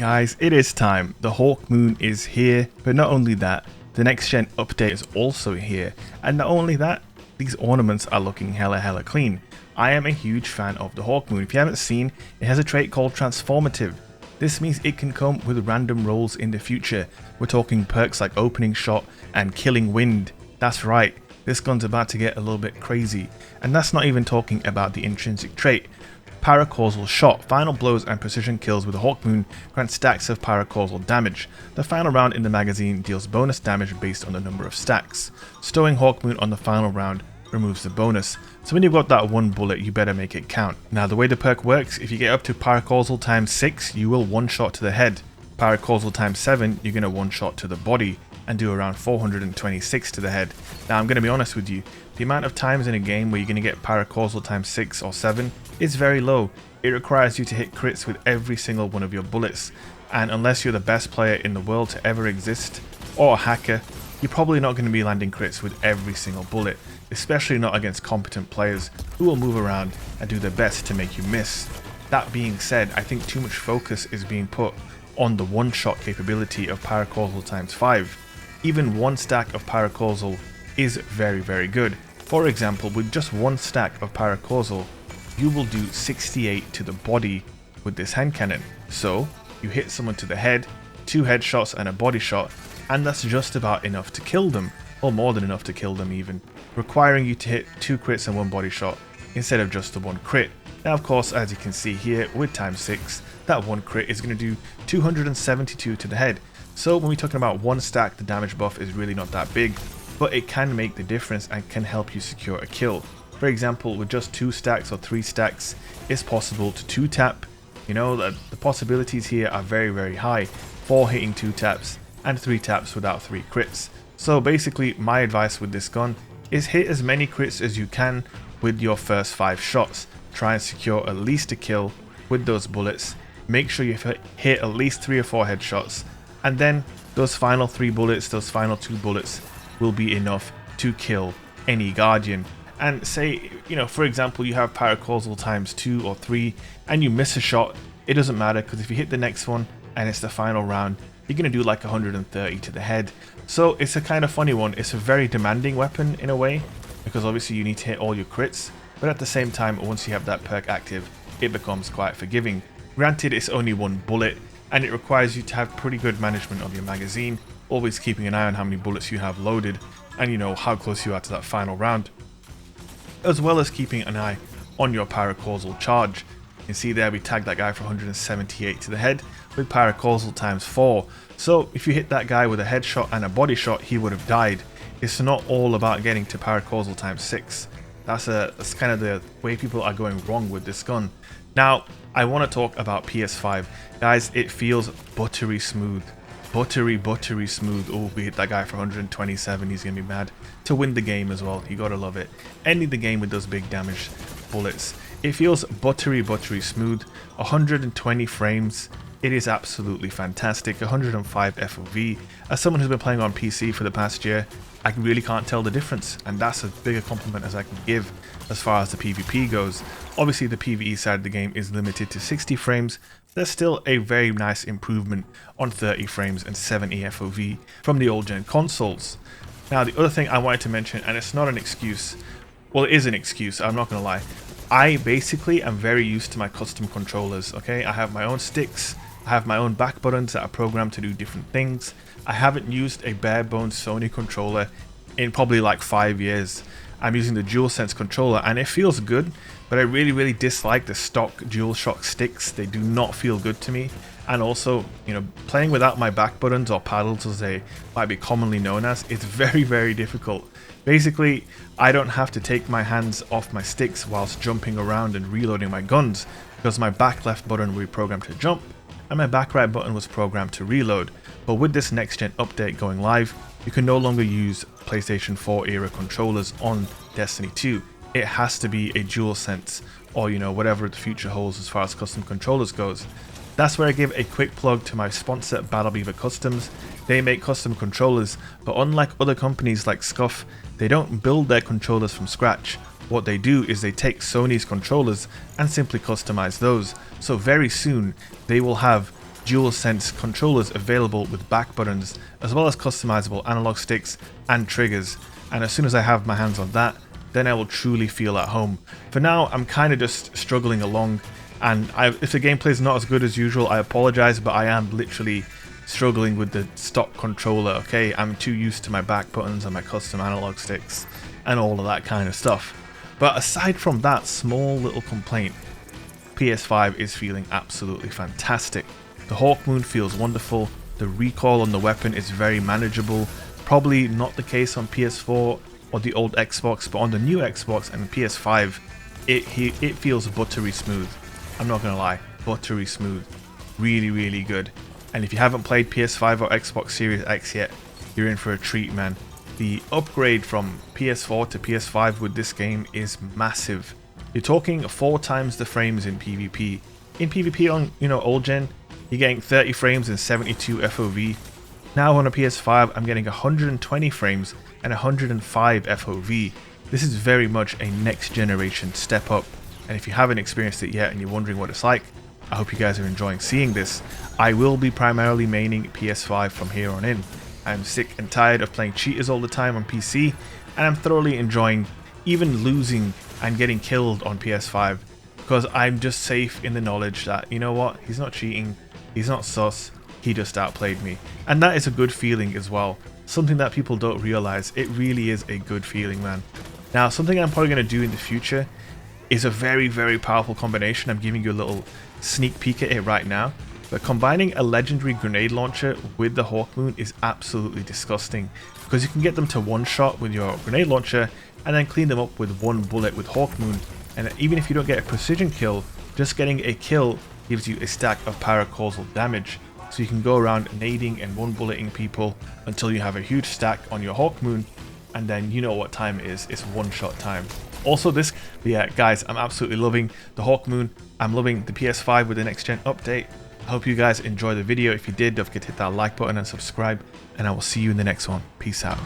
Guys, it is time. The Hawkmoon is here, but not only that, the next gen update is also here, and not only that, these ornaments are looking hella clean. I am a huge fan of the Hawkmoon. If you haven't seen, it has a trait called Transformative. This means it can come with random rolls in the future. We're talking perks like Opening Shot and Killing Wind. That's right, this gun's about to get a little bit crazy. And that's not even talking about the intrinsic trait. Paracausal Shot, final blows and precision kills with the Hawkmoon grant stacks of paracausal damage. The final round in the magazine deals bonus damage based on the number of stacks. Stowing Hawkmoon on the final round removes the bonus, so when you've got that one bullet you better make it count. Now the way the perk works, if you get up to paracausal times 6 you will one shot to the head, paracausal times 7 you're going to one shot to the body and do around 426 to the head. Now I'm going to be honest with you, the amount of times in a game where you're going to get paracausal times 6 or 7 is very low. It requires you to hit crits with every single one of your bullets, and unless you're the best player in the world to ever exist or a hacker, you're probably not going to be landing crits with every single bullet, especially not against competent players who will move around and do their best to make you miss. That being said, I think too much focus is being put on the one-shot capability of paracausal times 5. Even one stack of paracausal is very good. For example, with just one stack of paracausal, you will do 68 to the body with this hand cannon. So you hit someone to the head, 2 headshots and a body shot, and that's just about enough to kill them, or more than enough to kill them even, requiring you to hit 2 crits and 1 body shot instead of just the 1 crit. Now of course, as you can see here with times 6, that 1 crit is going to do 272 to the head. So when we're talking about one stack, the damage buff is really not that big, but it can make the difference and can help you secure a kill. For example, with just 2 stacks or 3 stacks, it's possible to 2-tap. You know, the possibilities here are very high for hitting 2 taps and 3 taps without 3 crits. So basically my advice with this gun is hit as many crits as you can with your first 5 shots. Try and secure at least a kill with those bullets. Make sure you hit at least 3 or 4 headshots, and then those final 3 bullets, those final 2 bullets will be enough to kill any Guardian. And say, you know, for example, you have paracausal times 2 or 3 and you miss a shot, it doesn't matter, because if you hit the next one and it's the final round, you're going to do like 130 to the head. So it's a kind of funny one. It's a very demanding weapon in a way, because obviously you need to hit all your crits, but at the same time, once you have that perk active, it becomes quite forgiving. Granted, it's only 1 bullet, and it requires you to have pretty good management of your magazine, always keeping an eye on how many bullets you have loaded, and you know how close you are to that final round, as well as keeping an eye on your paracausal charge. You can see there we tagged that guy for 178 to the head with paracausal times 4. So if you hit that guy with a headshot and a body shot, he would have died. It's not all about getting to paracausal times 6. That's kind of the way people are going wrong with this gun. Now, I want to talk about PS5. Guys, it feels buttery smooth. Buttery smooth. Oh, we hit that guy for 127. He's going to be mad. To win the game as well. You got to love it. Ending the game with those big damage bullets. It feels buttery smooth. 120 frames. It is absolutely fantastic. 105 FOV. As someone who's been playing on PC for the past year, I really can't tell the difference, and that's as big a compliment as I can give as far as the PvP goes. Obviously the PvE side of the game is limited to 60 frames. There's still a very nice improvement on 30 frames and 70 FOV from the old gen consoles. Now the other thing I wanted to mention, and it's not an excuse, well it is an excuse, I'm not gonna lie. I basically am very used to my custom controllers, okay? I have my own sticks, I have my own back buttons that are programmed to do different things. I haven't used a bare bones Sony controller in probably like 5 years. I'm using the DualSense controller and it feels good, but I really dislike the stock DualShock sticks. They do not feel good to me. And also, you know, playing without my back buttons or paddles as they might be commonly known as, it's very difficult. Basically, I don't have to take my hands off my sticks whilst jumping around and reloading my guns, because my back left button will be programmed to jump and my back right button was programmed to reload. But with this next gen update going live, you can no longer use PlayStation 4 era controllers on Destiny 2. It has to be a DualSense, or you know, whatever the future holds as far as custom controllers goes. That's where I give a quick plug to my sponsor Battle Beaver Customs. They make custom controllers, but unlike other companies like Scuff, they don't build their controllers from scratch. What they do is they take Sony's controllers and simply customize those. So very soon they will have DualSense controllers available with back buttons, as well as customizable analog sticks and triggers. And as soon as I have my hands on that, then I will truly feel at home. For now, I'm kind of just struggling along, and if the gameplay is not as good as usual, I apologize, but I am literally struggling with the stock controller, okay? I'm too used to my back buttons and my custom analog sticks and all of that kind of stuff. But aside from that small little complaint, PS5 is feeling absolutely fantastic. The Hawkmoon feels wonderful, the recoil on the weapon is very manageable, probably not the case on PS4 or the old Xbox, but on the new Xbox and the PS5, it feels buttery smooth. I'm not gonna lie, buttery smooth. Really, really good. And if you haven't played PS5 or Xbox Series X yet, you're in for a treat, man. The upgrade from PS4 to PS5 with this game is massive. You're talking 4 times the frames in PvP. In PvP on, old gen, you're getting 30 frames and 72 FOV. Now on a PS5, I'm getting 120 frames and 105 FOV. This is very much a next generation step up. And if you haven't experienced it yet and you're wondering what it's like, I hope you guys are enjoying seeing this. I will be primarily maining PS5 from here on in. I'm sick and tired of playing cheaters all the time on PC, and I'm thoroughly enjoying even losing and getting killed on PS5, because I'm just safe in the knowledge that, you know what, he's not cheating, he's not sus, he just outplayed me. And that is a good feeling as well. Something that people don't realize. It really is a good feeling, man. Now, something I'm probably going to do in the future is a very, very powerful combination. I'm giving you a little sneak peek at it right now. But combining a legendary grenade launcher with the Hawkmoon is absolutely disgusting, because you can get them to one-shot with your grenade launcher and then clean them up with one bullet with Hawkmoon. And even if you don't get a precision kill, just getting a kill gives you a stack of paracausal damage. So you can go around nading and one-bulleting people until you have a huge stack on your Hawkmoon, and then you know what time it is, it's one-shot time. Also yeah guys, I'm absolutely loving the Hawkmoon. I'm loving the PS5 with the next gen update. I hope you guys enjoyed the video. If you did, don't forget to hit that like button and subscribe, and I will see you in the next one. Peace out.